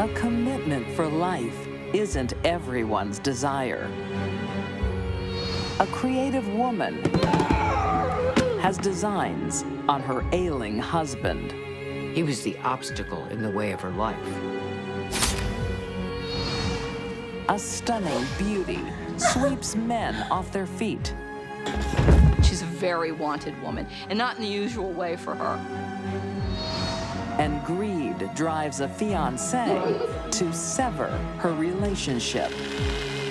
A commitment for life isn't everyone's desire. A creative woman has designs on her ailing husband. He was the obstacle in the way of her life. A stunning beauty sweeps men off their feet. She's a very wanted woman, and not in the usual way for her. And greed drives a fiancé to sever her relationship.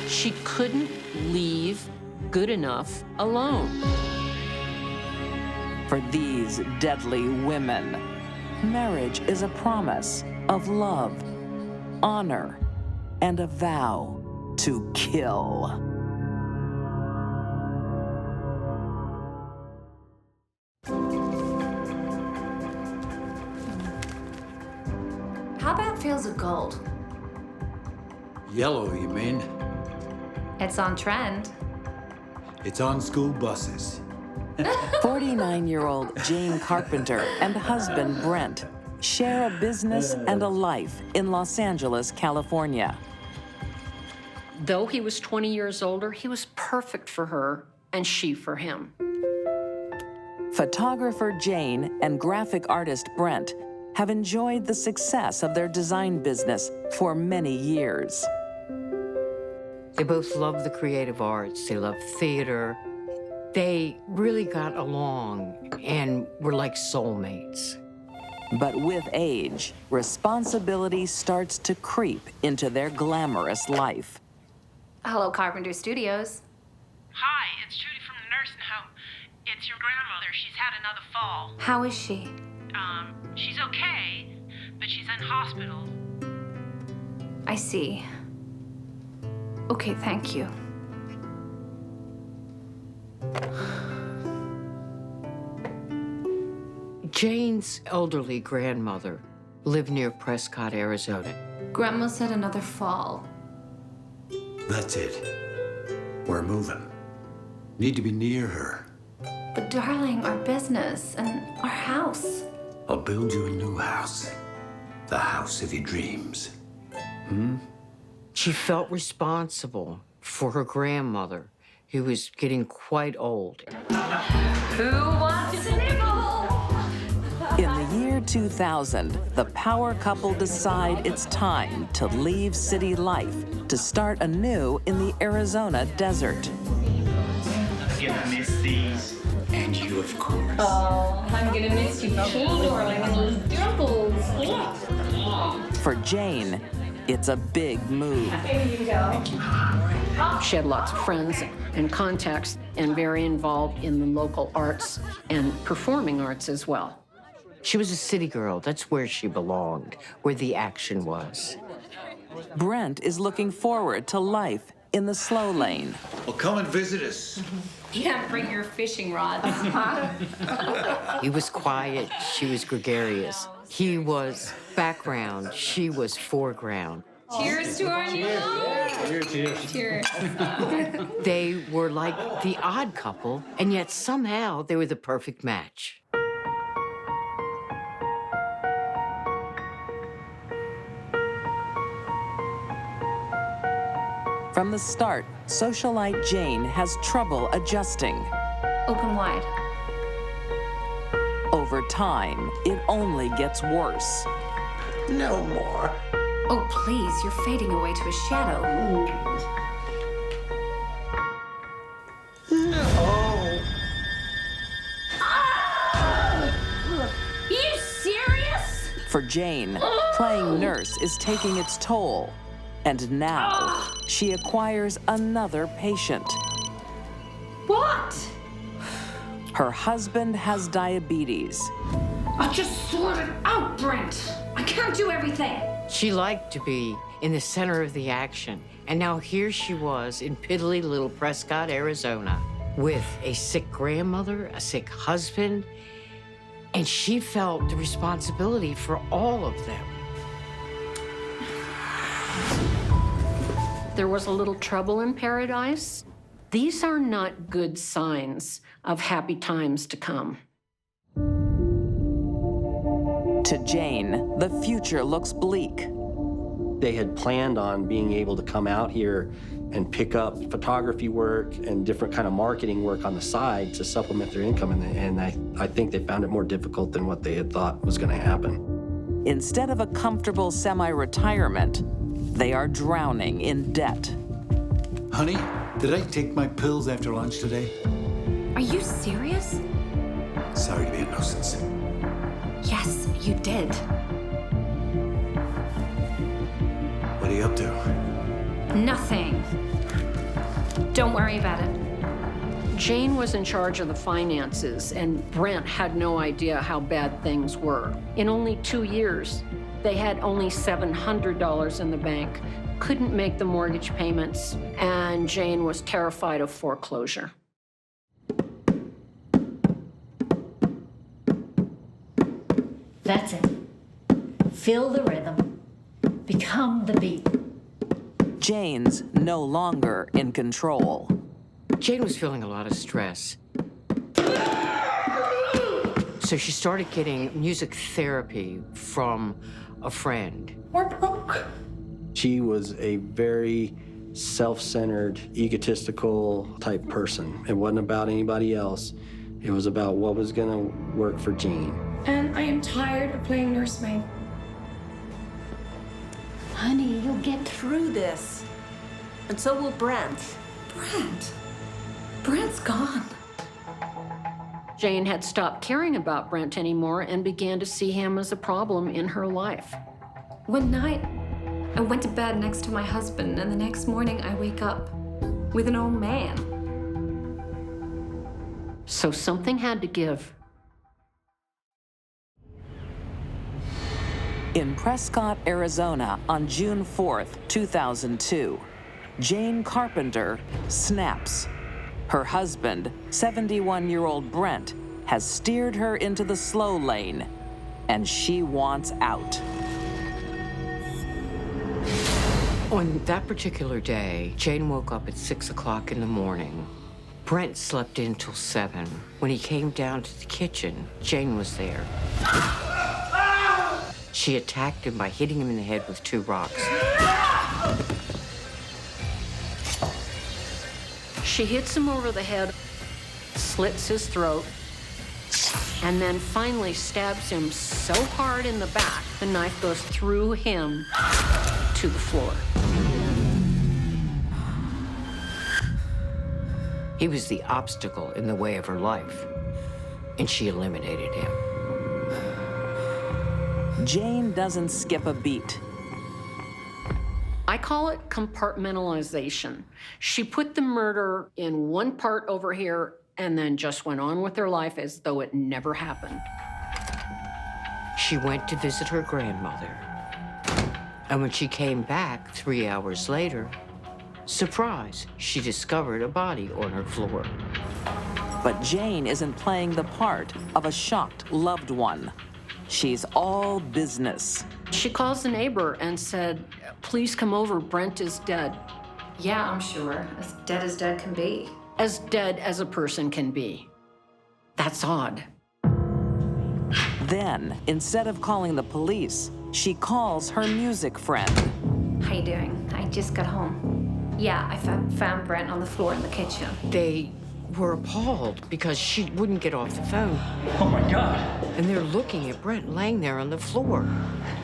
She couldn't leave good enough alone. For these deadly women, marriage is a promise of love, honor, and a vow to kill. How about fields of gold? Yellow, you mean? It's on trend. It's on school buses. 49-year-old Jane Carpenter and husband Brent share a business and a life in Los Angeles, California. Though he was 20 years older, he was perfect for her, and she for him. Photographer Jane and graphic artist Brent have enjoyed the success of their design business for many years. They both loved the creative arts. They loved theater. They really got along and were like soulmates. But with age, responsibility starts to creep into their glamorous life. Hello, Carpenter Studios. Hi, it's Judy from the nursing home. It's your grandmother. She's had another fall. How is she? She's okay, but she's in hospital. I see. Okay, thank you. Jane's elderly grandmother lived near Prescott, Arizona. Grandma said another fall. That's it. We're moving. Need to be near her. But darling, our business and our house. I'll build you a new house. The house of your dreams. She felt responsible for her grandmother, who was getting quite old. Who wants to nibble? In the year 2000, the power couple decide it's time to leave city life to start anew in the Arizona desert. I'm gonna miss these. And you, of course. Oh, I'm gonna miss you too, darling. Those dimples. For Jane, it's a big move. Here you go. She had lots of friends and contacts and very involved in the local arts and performing arts as well. She was a city girl. That's where she belonged, where the action was. Brent is looking forward to life in the slow lane. Well, come and visit us. Yeah, bring your fishing rods. He was quiet. She was gregarious. He was background. She was foreground. Cheers to our new home. Cheers. They were like the odd couple, and yet somehow they were the perfect match. From the start, socialite Jane has trouble adjusting. Open wide. Over time, it only gets worse. No more. Oh, please, you're fading away to a shadow. You serious? For Jane, playing nurse is taking its toll. And now, she acquires another patient. What? Her husband has diabetes. I just sorted out, Brent. I can't do everything. She liked to be in the center of the action, and now here she was in piddly little Prescott, Arizona, with a sick grandmother, a sick husband, and she felt the responsibility for all of them. There was a little trouble in paradise. These are not good signs of happy times to come. To Jane, the future looks bleak. They had planned on being able to come out here and pick up photography work and different kind of marketing work on the side to supplement their income, and I think they found it more difficult than what they had thought was going to happen. Instead of a comfortable semi-retirement, they are drowning in debt. Honey, did I take my pills after lunch today? Are you serious? Sorry to be a nuisance. Yes, you did. What are you up to? Nothing. Don't worry about it. Jane was in charge of the finances, and Brent had no idea how bad things were. In only 2 years, they had only $700 in the bank, couldn't make the mortgage payments, and Jane was terrified of foreclosure. That's it. Feel the rhythm. Become the beat. Jane's no longer in control. Jane was feeling a lot of stress. So she started getting music therapy from a friend. We're broke. She was a very self-centered, egotistical type person. It wasn't about anybody else. It was about what was going to work for Jane. And I am tired of playing nursemaid. Honey, you'll get through this. And so will Brent. Brent? Brent's gone. Jane had stopped caring about Brent anymore and began to see him as a problem in her life. One night, I went to bed next to my husband, and the next morning I wake up with an old man. So something had to give. In Prescott, Arizona, on June 4th, 2002, Jane Carpenter snaps. Her husband, 71-year-old Brent, has steered her into the slow lane, and she wants out. On that particular day, Jane woke up at 6 o'clock in the morning. Brent slept in till 7. When he came down to the kitchen, Jane was there. She attacked him by hitting him in the head with 2 rocks. She hits him over the head, slits his throat, and then finally stabs him so hard in the back, the knife goes through him to the floor. He was the obstacle in the way of her life, and she eliminated him. Jane doesn't skip a beat. I call it compartmentalization. She put the murder in one part over here and then just went on with her life as though it never happened. She went to visit her grandmother. And when she came back 3 hours later, surprise, she discovered a body on her floor. But Jane isn't playing the part of a shocked loved one. She's all business. She calls the neighbor and said, "Please come over, Brent is dead." Yeah, I'm sure. As dead can be. As dead as a person can be. That's odd. Then, instead of calling the police, she calls her music friend. How you doing? I just got home. Yeah, I found Brent on the floor in the kitchen. They were appalled because she wouldn't get off the phone. Oh my God. And they're looking at Brent laying there on the floor.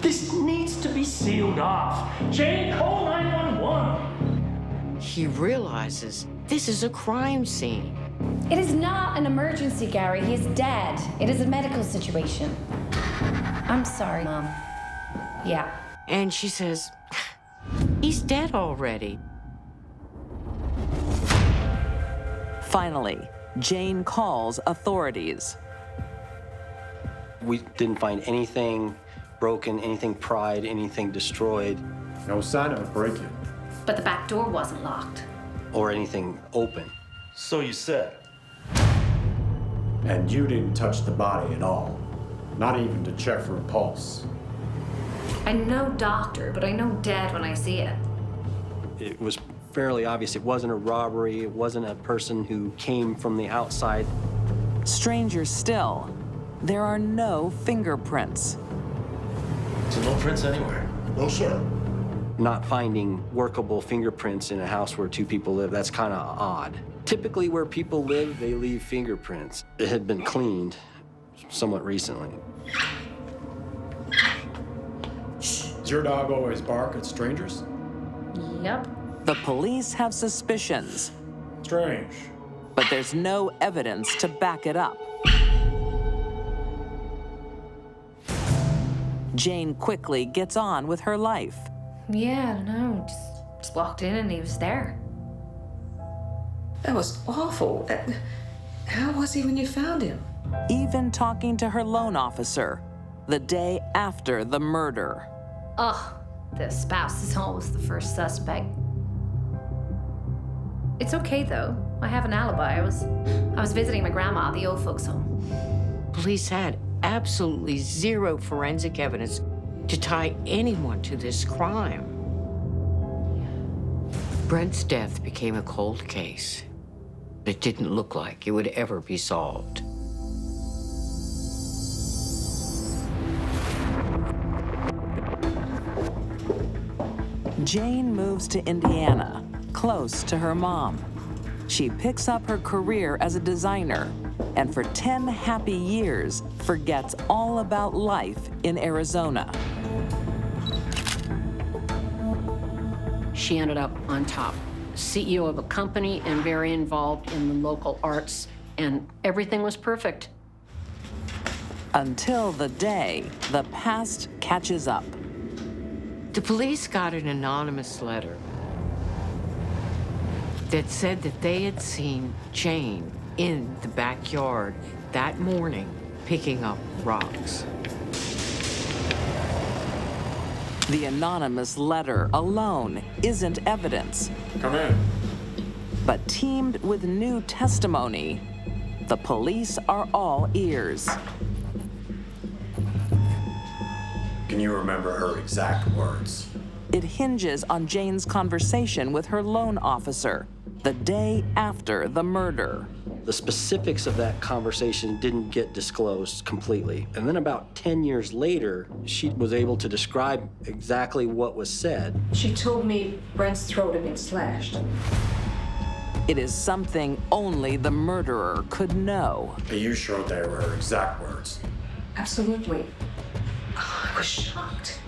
This needs to be sealed off. Jane, call 911. He realizes this is a crime scene. It is not an emergency, Gary. He is dead. It is a medical situation. I'm sorry, Mom. Yeah. And she says, he's dead already. Finally, Jane calls authorities. We didn't find anything broken, anything pried, anything destroyed. No sign of a break-in. But the back door wasn't locked. Or anything open. So you said. And you didn't touch the body at all. Not even to check for a pulse. I'm no doctor, but I know dead when I see it. It was fairly obvious it wasn't a robbery, it wasn't a person who came from the outside. Stranger still, there are no fingerprints. So no prints anywhere? No, sir. Not finding workable fingerprints in a house where two people live, that's kind of odd. Typically where people live, they leave fingerprints. It had been cleaned somewhat recently. Does your dog always bark at strangers? Yep. The police have suspicions, Strange. but there's no evidence to back it up. Jane quickly gets on with her life. Yeah, I don't know. Just walked in and he was there. That was awful. How was he when you found him? Even talking to her loan officer the day after the murder. Ugh, the spouse is always the first suspect. It's okay though. I have an alibi. I was visiting my grandma at the old folks' home. Police had absolutely zero forensic evidence to tie anyone to this crime. Brent's death became a cold case. It didn't look like it would ever be solved. Jane moves to Indiana, close to her mom. She picks up her career as a designer, and for 10 happy years, forgets all about life in Arizona. She ended up on top, CEO of a company and very involved in the local arts, and everything was perfect. Until the day the past catches up. The police got an anonymous letter that said that they had seen Jane in the backyard that morning picking up rocks. The anonymous letter alone isn't evidence. Come in. But teamed with new testimony, the police are all ears. Can you remember her exact words? It hinges on Jane's conversation with her loan officer the day after the murder. The specifics of that conversation didn't get disclosed completely. And then about 10 years later, she was able to describe exactly what was said. She told me Brent's throat had been slashed. It is something only the murderer could know. Are you sure they were her exact words? Absolutely. Oh, I was shocked.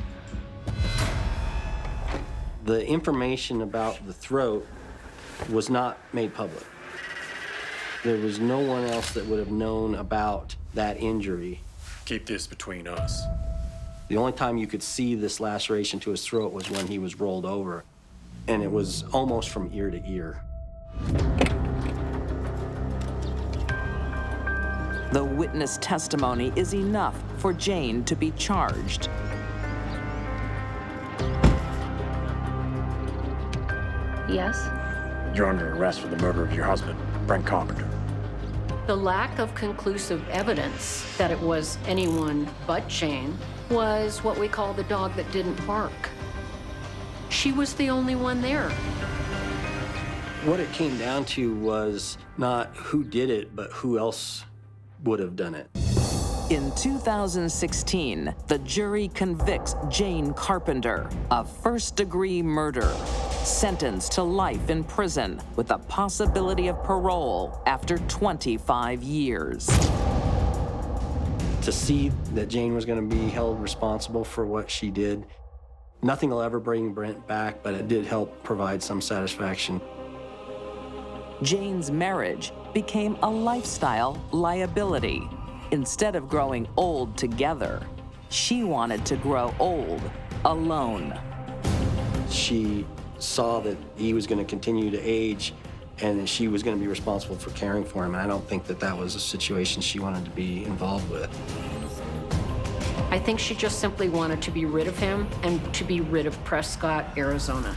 The information about the throat was not made public. There was no one else that would have known about that injury. Keep this between us. The only time you could see this laceration to his throat was when he was rolled over, and it was almost from ear to ear. The witness testimony is enough for Jane to be charged. Yes? You're under arrest for the murder of your husband, Brent Carpenter. The lack of conclusive evidence that it was anyone but Jane was what we call the dog that didn't bark. She was the only one there. What it came down to was not who did it, but who else would have done it. In 2016, the jury convicts Jane Carpenter of first-degree murder, sentenced to life in prison with a possibility of parole after 25 years. To see that Jane was going to be held responsible for what she did, nothing will ever bring Brent back, but it did help provide some satisfaction. Jane's marriage became a lifestyle liability. Instead of growing old together, she wanted to grow old alone. She saw that he was going to continue to age and that she was going to be responsible for caring for him. And I don't think that that was a situation she wanted to be involved with. I think she just simply wanted to be rid of him and to be rid of Prescott, Arizona.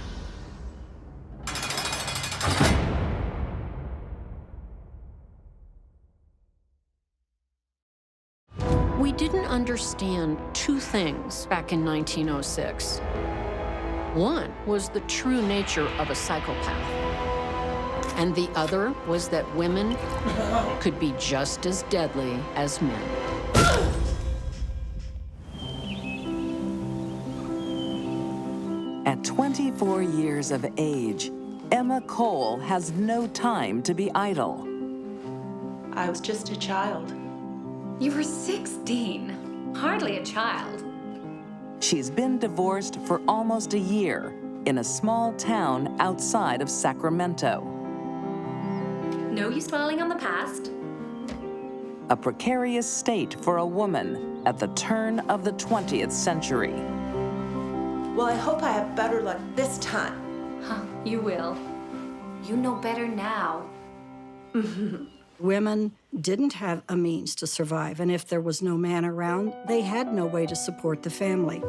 We didn't understand two things back in 1906. One was the true nature of a psychopath. And the other was that women could be just as deadly as men. At 24 years of age, Emma Cole has no time to be idle. I was just a child. You were 16. Hardly a child. She's been divorced for almost a year in a small town outside of Sacramento. No use dwelling on the past. A precarious state for a woman at the turn of the 20th century. Well, I hope I have better luck this time. Huh, you will. You know better now. Women didn't have a means to survive, and if there was no man around, they had no way to support the family.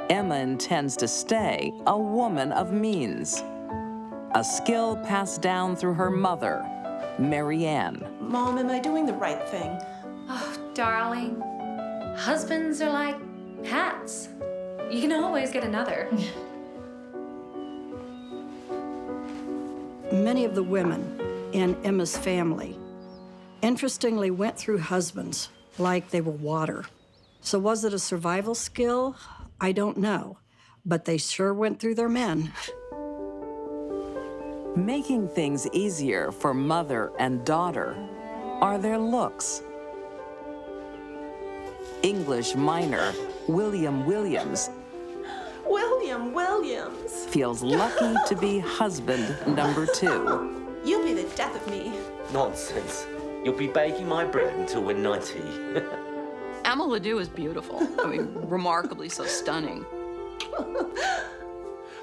Emma intends to stay a woman of means, a skill passed down through her mother, Mary Ann. Mom, am I doing the right thing? Oh, darling. Husbands are like hats. You can always get another. Many of the women in Emma's family, interestingly, went through husbands like they were water. So was it a survival skill? I don't know, but they sure went through their men. Making things easier for mother and daughter are their looks. English minor William Williams feels lucky to be husband number 2. You'll be the death of me. Nonsense. You'll be baking my bread until we're 90. Emma Ledoux is beautiful. I mean, remarkably so stunning.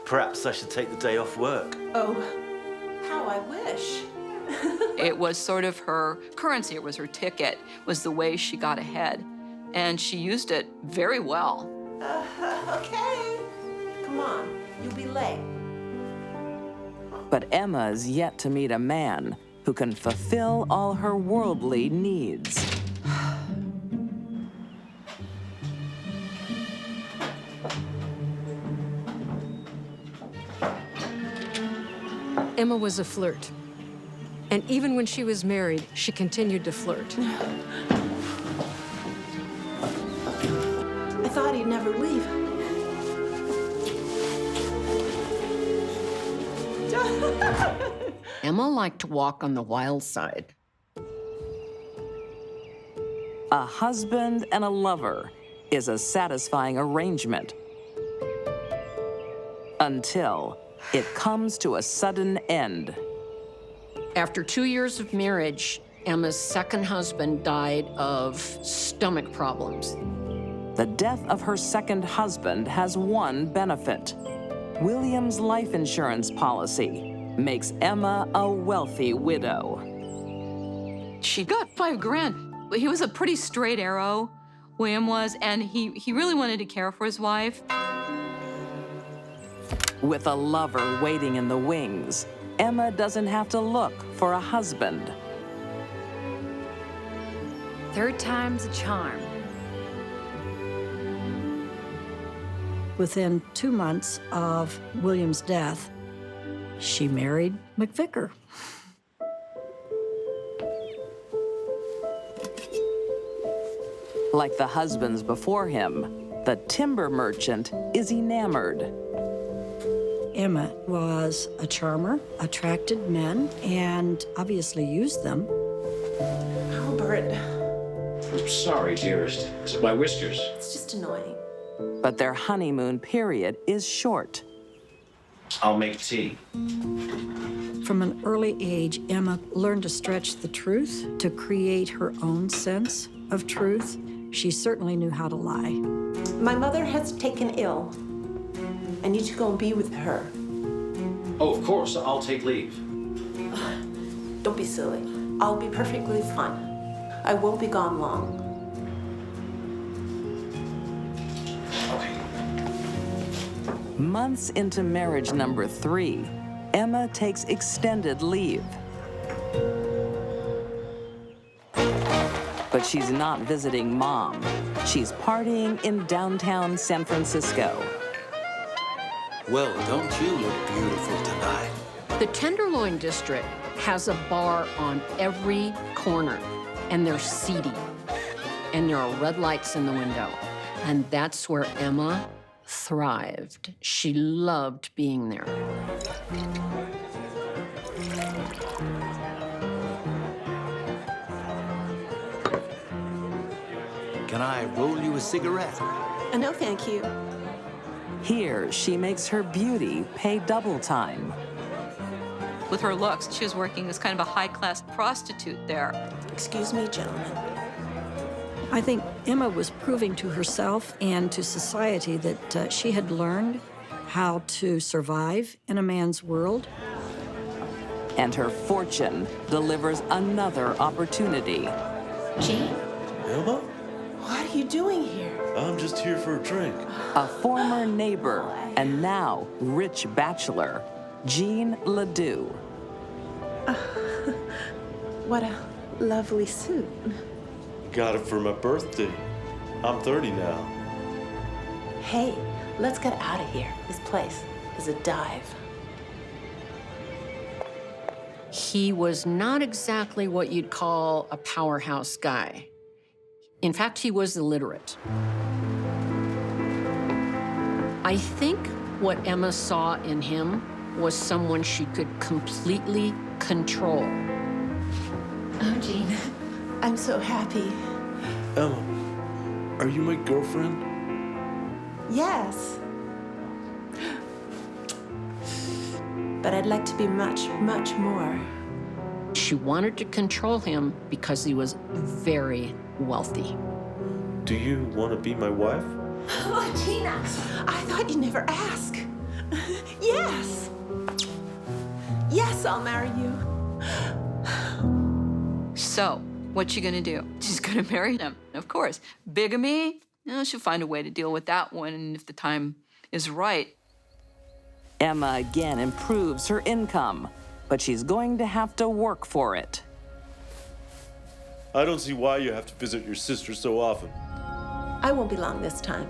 Perhaps I should take the day off work. Oh, how I wish. It was sort of her currency. It was her ticket, was the way she got ahead. And she used it very well. Okay. Come on, you'll be late. But Emma's yet to meet a man who can fulfill all her worldly needs. Emma was a flirt. And even when she was married, she continued to flirt. I thought he'd never leave. Emma liked to walk on the wild side. A husband and a lover is a satisfying arrangement until it comes to a sudden end. After 2 years of marriage, Emma's second husband died of stomach problems. The death of her second husband has one benefit. William's life insurance policy makes Emma a wealthy widow. She got $5 grand. He was a pretty straight arrow, William was, and he really wanted to care for his wife. With a lover waiting in the wings, Emma doesn't have to look for a husband. Third time's a charm. Within 2 months of William's death, she married McVicker. Like the husbands before him, the timber merchant is enamored. Emma was a charmer, attracted men, and obviously used them. Albert. I'm sorry, dearest. It's my whiskers. It's just annoying. But their honeymoon period is short. I'll make tea. From an early age, Emma learned to stretch the truth to create her own sense of truth. She certainly knew how to lie. My mother has taken ill. I need to go and be with her. Oh, of course. I'll take leave. Don't be silly. I'll be perfectly fine. I won't be gone long. Months into marriage number 3, Emma takes extended leave. But she's not visiting Mom. She's partying in downtown San Francisco. Well, don't you look beautiful tonight? The Tenderloin District has a bar on every corner, and they're seedy. And there are red lights in the window. And that's where Emma thrived. She loved being there. Can I roll you a cigarette? No, thank you. Here, she makes her beauty pay double time. With her looks, she was working as kind of a high-class prostitute there. Excuse me, gentlemen. I think Emma was proving to herself and to society that she had learned how to survive in a man's world. And her fortune delivers another opportunity. Jane? Emma? What are you doing here? I'm just here for a drink. A former neighbor and now rich bachelor, Jean Ledoux. What a lovely suit. Got it for my birthday. I'm 30 now. Hey, let's get out of here. This place is a dive. He was not exactly what you'd call a powerhouse guy. In fact, he was illiterate. I think what Emma saw in him was someone she could completely control. Oh, Jean, I'm so happy. Emma, are you my girlfriend? Yes. But I'd like to be much, much more. She wanted to control him because he was very wealthy. Do you want to be my wife? Oh, Gina, I thought you'd never ask. Yes. Yes, I'll marry you. So, what's she gonna do? She's gonna marry him, of course. Bigamy? She'll find a way to deal with that one if the time is right. Emma again improves her income, but she's going to have to work for it. I don't see why you have to visit your sister so often. I won't be long this time.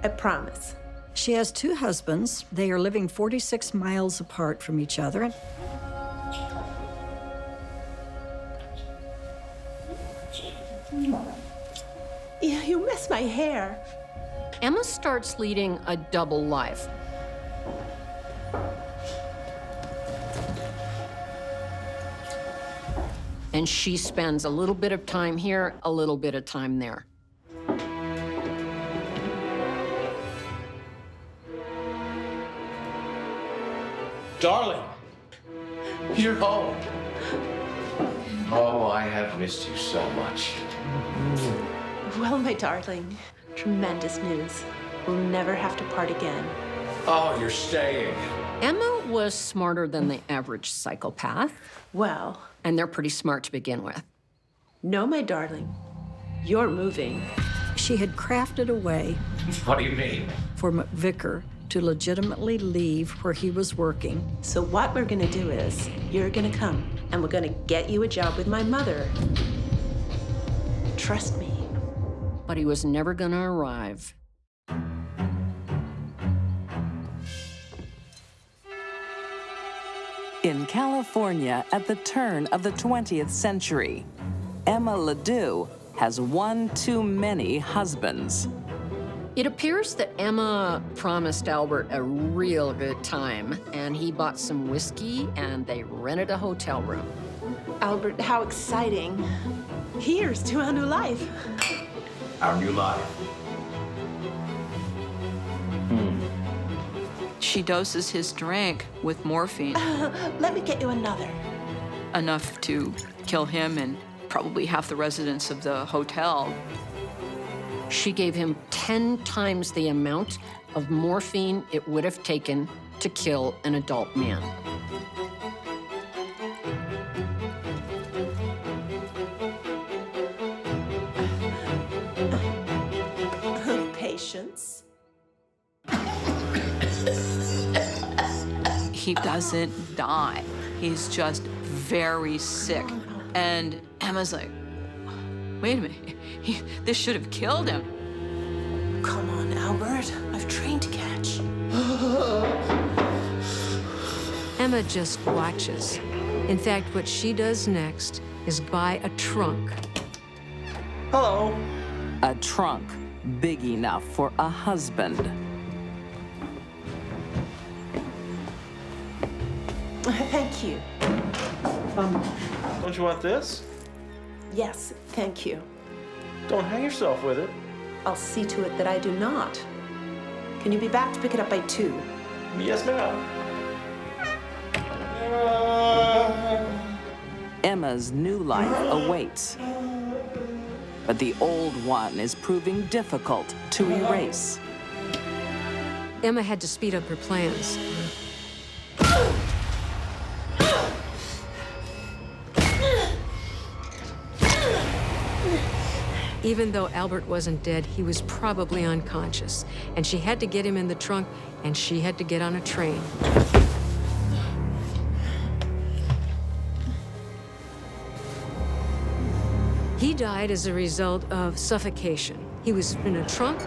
I promise. She has two husbands. They are living 46 miles apart from each other. Yeah, you messed my hair. Emma starts leading a double life. And she spends a little bit of time here, a little bit of time there. Darling, you're home. Oh, I have missed you so much. Well, my darling, tremendous news. We'll never have to part again. Oh, you're staying. Emma was smarter than the average psychopath. Well. And they're pretty smart to begin with. No, my darling. You're moving. She had crafted a way. What do you mean? For McVicker to legitimately leave where he was working. So what we're gonna do is, you're gonna come, and we're gonna get you a job with my mother. Trust me. But he was never gonna arrive. In California at the turn of the 20th century, Emma Ledoux has one too many husbands. It appears that Emma promised Albert a real good time, and he bought some whiskey, and they rented a hotel room. Albert, how exciting. Here's to our new life. Our new life. She doses his drink with morphine. Let me get you another. Enough to kill him and probably half the residents of the hotel. She gave him 10 times the amount of morphine it would have taken to kill an adult man. Patience. He doesn't die. He's just very sick. And Emma's like, wait a minute, this should have killed him. Come on, Albert. I've trained to catch. Emma just watches. In fact, what she does next is buy a trunk. Hello. A trunk big enough for a husband. Thank you. Don't you want this? Yes, thank you. Don't hang yourself with it. I'll see to it that I do not. Can you be back to pick it up by 2? Yes, ma'am. Emma's new life awaits. But the old one is proving difficult to erase. Emma had to speed up her plans. Even though Albert wasn't dead, he was probably unconscious, and she had to get him in the trunk, and she had to get on a train. He died as a result of suffocation. He was in a trunk.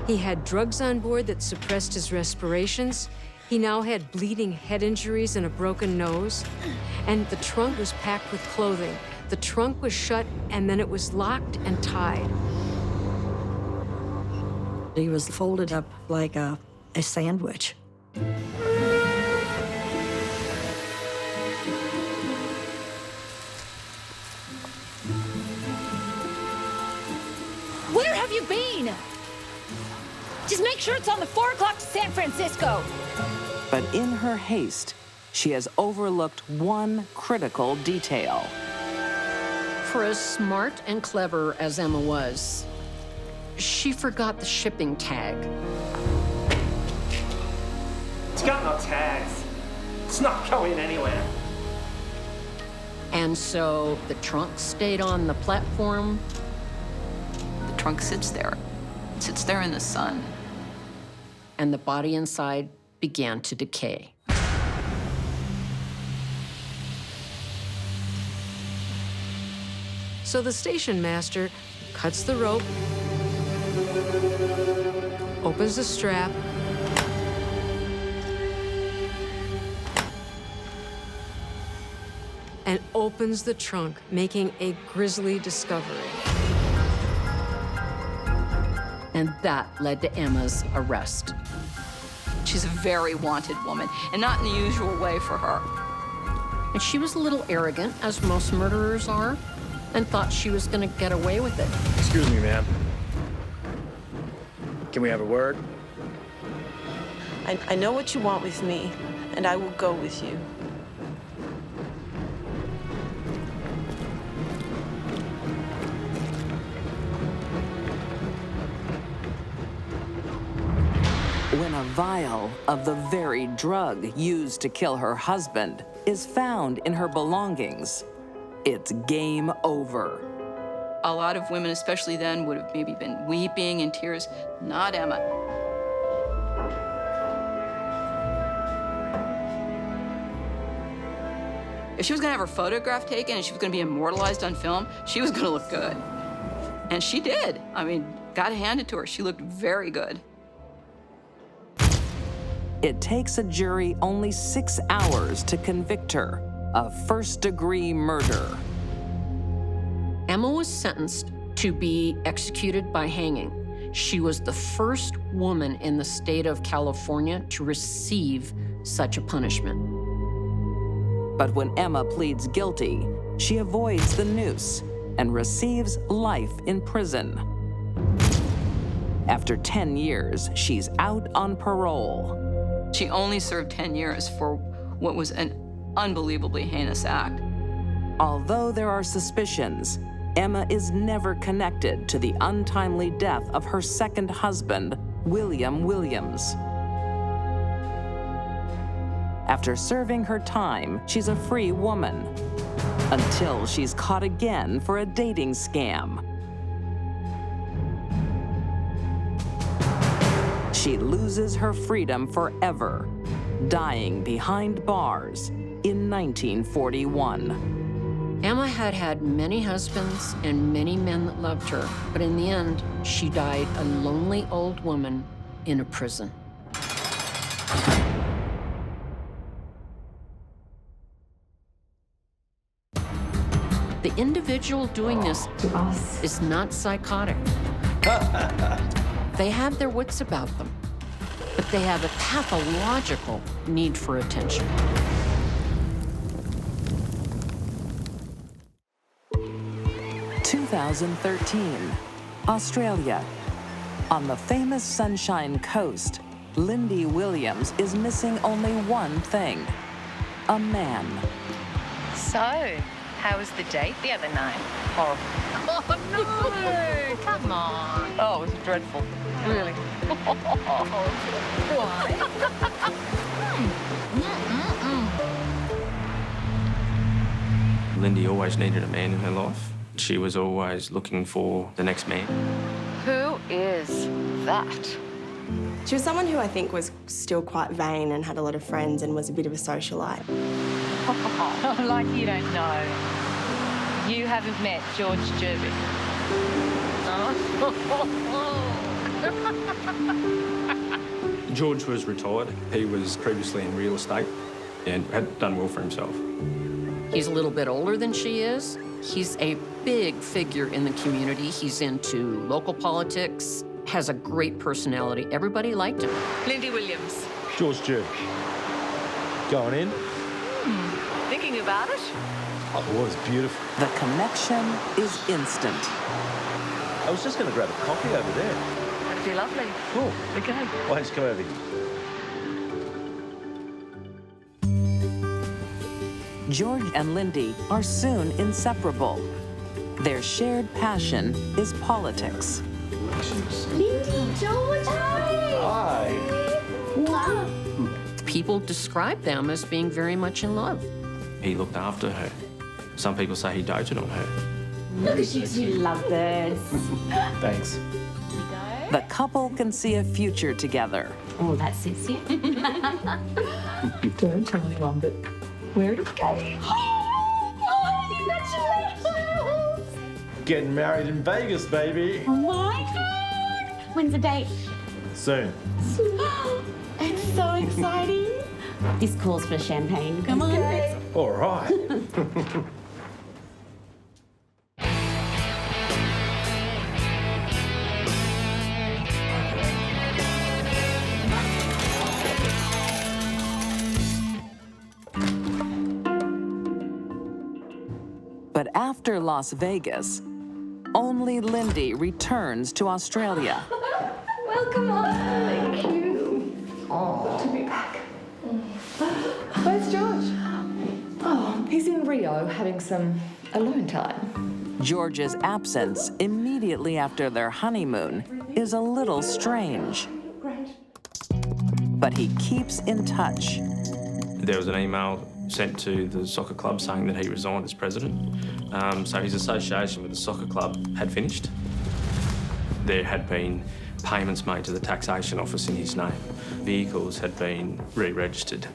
He had drugs on board that suppressed his respirations. He now had bleeding head injuries and a broken nose. And the trunk was packed with clothing. The trunk was shut, and then it was locked and tied. He was folded up like a sandwich. Where have you been? Just make sure it's on the 4 o'clock to San Francisco. But in her haste, she has overlooked one critical detail. For as smart and clever as Emma was, she forgot the shipping tag. It's got no tags. It's not going anywhere. And so the trunk stayed on the platform. The trunk sits there in the sun. And the body inside began to decay. So the station master cuts the rope, opens the strap, and opens the trunk, making a grisly discovery. And that led to Emma's arrest. She's a very wanted woman, and not in the usual way for her. And she was a little arrogant, as most murderers are, and thought she was gonna get away with it. Excuse me, ma'am. Can we have a word? I know what you want with me, and I will go with you. When a vial of the very drug used to kill her husband is found in her belongings, it's game over. A lot of women, especially then, would have maybe been weeping in tears. Not Emma. If she was gonna have her photograph taken and she was gonna be immortalized on film, she was gonna look good. And she did. I mean, gotta hand it to her. She looked very good. It takes a jury only 6 hours to convict her of first-degree murder. Emma was sentenced to be executed by hanging. She was the first woman in the state of California to receive such a punishment. But when Emma pleads guilty, she avoids the noose and receives life in prison. After 10 years, she's out on parole. She only served 10 years for what was an unbelievably heinous act. Although there are suspicions, Emma is never connected to the untimely death of her second husband, William Williams. After serving her time, she's a free woman, until she's caught again for a dating scam. She loses her freedom forever, dying behind bars in 1941. Emma had had many husbands and many men that loved her, but in the end, she died a lonely old woman in a prison. The individual doing this to us is not psychotic. They have their wits about them, but they have a pathological need for attention. (2013), Australia. On the famous Sunshine Coast, Lindy Williams is missing only one thing: a man. So, how was the date the other night? Horrible. Oh, no! Come on. Oh, it was dreadful. Really. Why? Lindy always needed a man in her life. She was always looking for the next man. Who is that? She was someone who I think was still quite vain and had a lot of friends and was a bit of a socialite. Like you don't know. You haven't met George Jervik. George was retired. He was previously in real estate and had done well for himself. He's a little bit older than she is. He's a big figure in the community. He's into local politics, has a great personality. Everybody liked him. Lindy Williams. George Jervik. Going in? Thinking about it? Oh, it was beautiful. The connection is instant. I was just going to grab a coffee over there. That'd be lovely. Cool. Okay. Why don't you come over here? George and Lindy are soon inseparable. Their shared passion is politics. Lindy, George, hi! Wow. People describe them as being very much in love. He looked after her. Some people say he doted on her. Look at you two lovebirds. Thanks. The couple can see a future together. Oh, that suits you. Don't tell anyone, but where did it go? Congratulations! Getting married in Vegas, baby. Oh my God! When's the date? Soon. It's so exciting. This calls for champagne. Come on. All right. But after Las Vegas, only Lindy returns to Australia. Welcome home. Thank you. Oh, to be back. Where's George? Oh, he's in Rio having some alone time. George's absence immediately after their honeymoon is a little strange. But he keeps in touch. There was an email sent to the soccer club saying that he resigned as president. So his association with the soccer club had finished. There had been payments made to the taxation office in his name. Vehicles had been re-registered.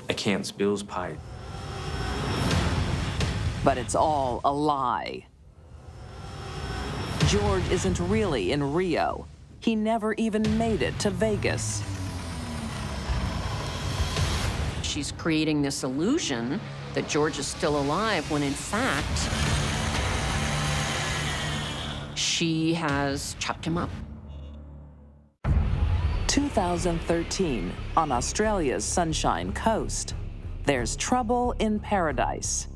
Accounts bills paid. But it's all a lie. George isn't really in Rio. He never even made it to Vegas. She's creating this illusion that George is still alive when in fact, she has chopped him up. 2013, on Australia's Sunshine Coast, there's trouble in paradise.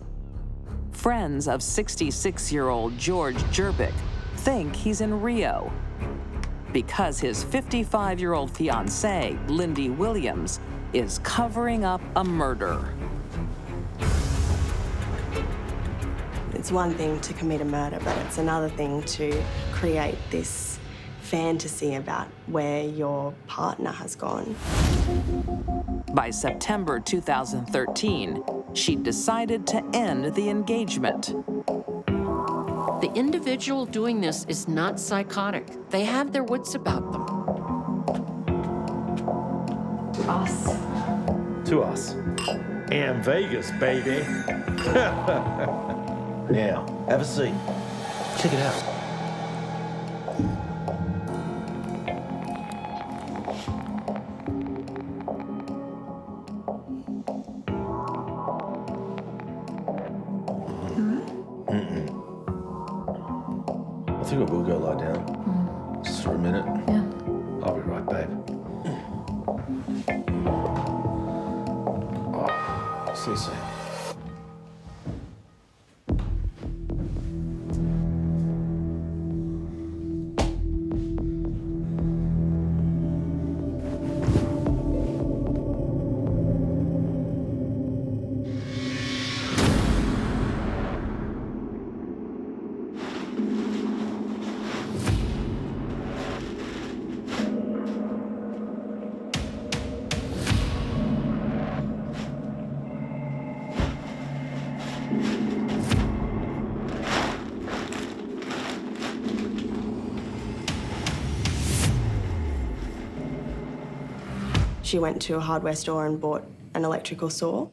Friends of 66-year-old George Jervik think he's in Rio because his 55-year-old fiancée, Lindy Williams, is covering up a murder. It's one thing to commit a murder, but it's another thing to create this fantasy about where your partner has gone. By September 2013, she decided to end the engagement. The individual doing this is not psychotic. They have their wits about them. Us. To us. And Vegas, baby. Now, have a seat. Check it out. I think I will go lie down. Just for a minute. Yeah. I'll be right, babe. Oh, see you soon. She went to a hardware store and bought an electrical saw.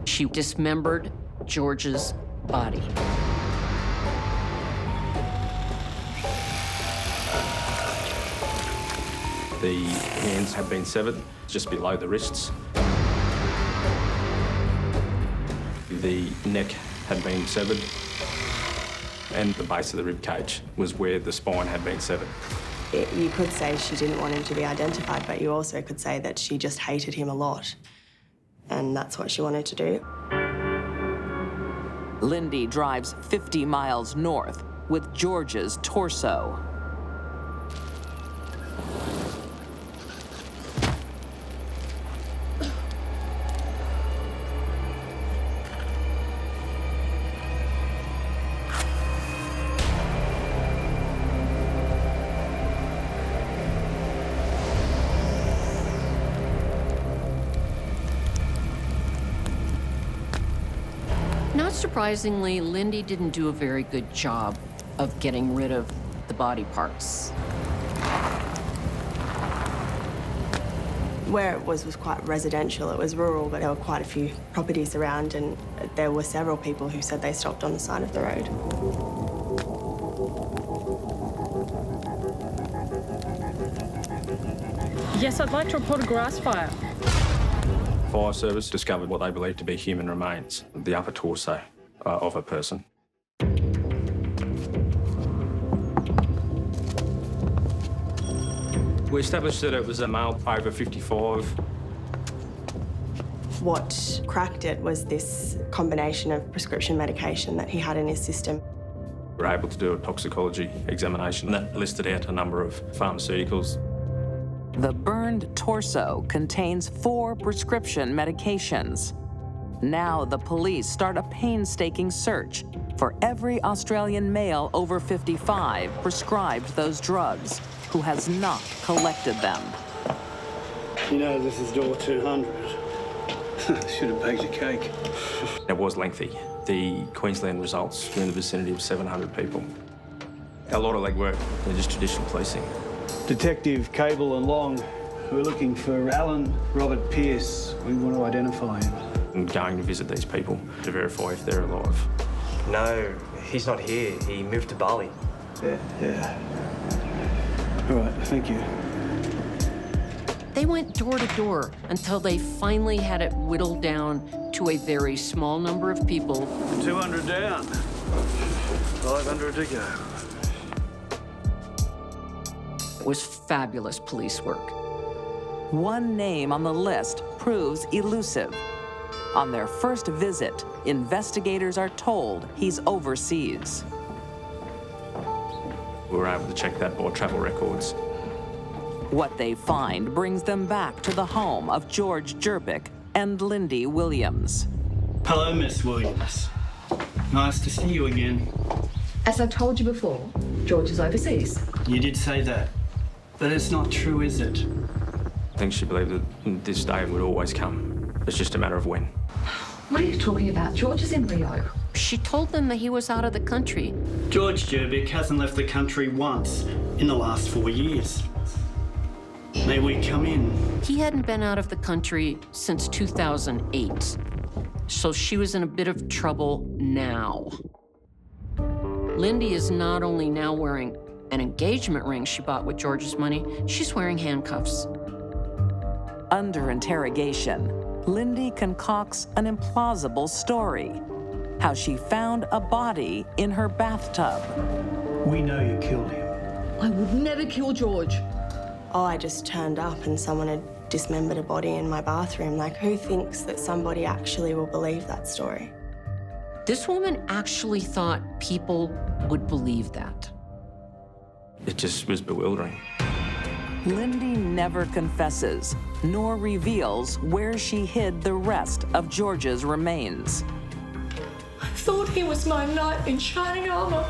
She dismembered George's body. The hands had been severed just below the wrists. The neck had been severed, and the base of the rib cage was where the spine had been severed. You could say she didn't want him to be identified, but you also could say that she just hated him a lot, and that's what she wanted to do. Lindy drives 50 miles north with George's torso. Not surprisingly, Lindy didn't do a very good job of getting rid of the body parts. Where it was quite residential. It was rural, but there were quite a few properties around, and there were several people who said they stopped on the side of the road. Yes, I'd like to report a grass fire. Fire service discovered what they believed to be human remains, the upper torso of a person. We established that it was a male over 55. What cracked it was this combination of prescription medication that he had in his system. We were able to do a toxicology examination that listed out a number of pharmaceuticals. The burned torso contains 4 prescription medications. Now the police start a painstaking search for every Australian male over 55 prescribed those drugs who has not collected them. You know this is door 200. Should have baked a cake. It was lengthy. The Queensland results were in the vicinity of 700 people. A lot of legwork, just traditional policing. Detective Cable and Long, we're looking for Alan Robert Pearce. We want to identify him. And going to visit these people to verify if they're alive. No, he's not here. He moved to Bali. Yeah. All right, thank you. They went door to door until they finally had it whittled down to a very small number of people. 200 down, 500 to go. It was fabulous police work. One name on the list proves elusive. On their first visit, investigators are told he's overseas. We were able to check that by travel records. What they find brings them back to the home of George Jerbick and Lindy Williams. Hello, Miss Williams. Nice to see you again. As I told you before, George is overseas. You did say that, but it's not true, is it? I think she believed that this day would always come. It's just a matter of when. What are you talking about? George is in Rio. She told them that he was out of the country. George Jerbick hasn't left the country once in the last 4 years. May we come in? He hadn't been out of the country since 2008. So she was in a bit of trouble now. Lindy is not only now wearing an engagement ring she bought with George's money, she's wearing handcuffs. Under interrogation, Lindy concocts an implausible story. how she found a body in her bathtub. We know you killed him. I would never kill George. Oh, I just turned up and someone had dismembered a body in my bathroom. Like, who thinks that somebody actually will believe that story? This woman actually thought people would believe that. It just was bewildering. Lindy never confesses, nor reveals where she hid the rest of George's remains. I thought he was my knight in shining armor.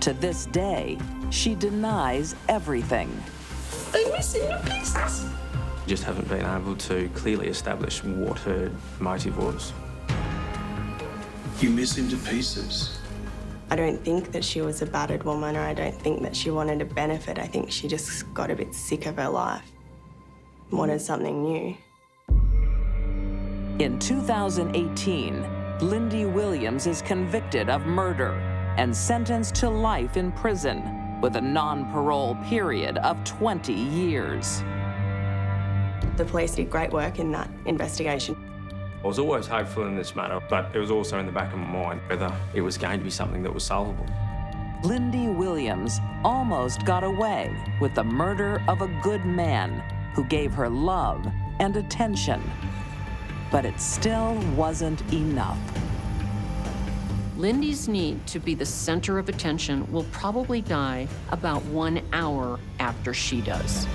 To this day, she denies everything. I miss him to pieces. Just haven't been able to clearly establish what her motive was. You miss him to pieces. I don't think that she was a battered woman, or I don't think that she wanted to benefit. I think she just got a bit sick of her life, wanted something new. In 2018, Lindy Williams is convicted of murder and sentenced to life in prison with a non-parole period of 20 years. The police did great work in that investigation. I was always hopeful in this matter, but it was also in the back of my mind whether it was going to be something that was solvable. Lindy Williams almost got away with the murder of a good man who gave her love and attention. But it still wasn't enough. Lindy's need to be the center of attention will probably die about 1 hour after she does.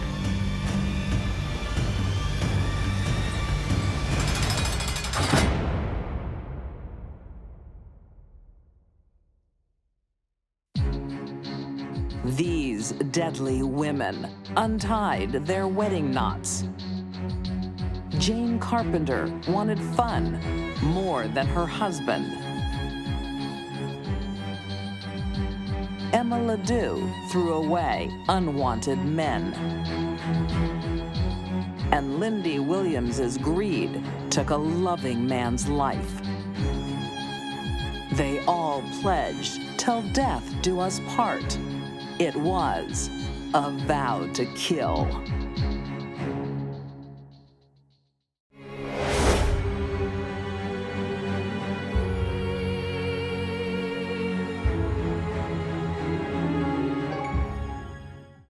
These deadly women untied their wedding knots. Jane Carpenter wanted fun more than her husband. Emma Ledoux threw away unwanted men. And Lindy Williams's greed took a loving man's life. They all pledged till death do us part. It was a vow to kill.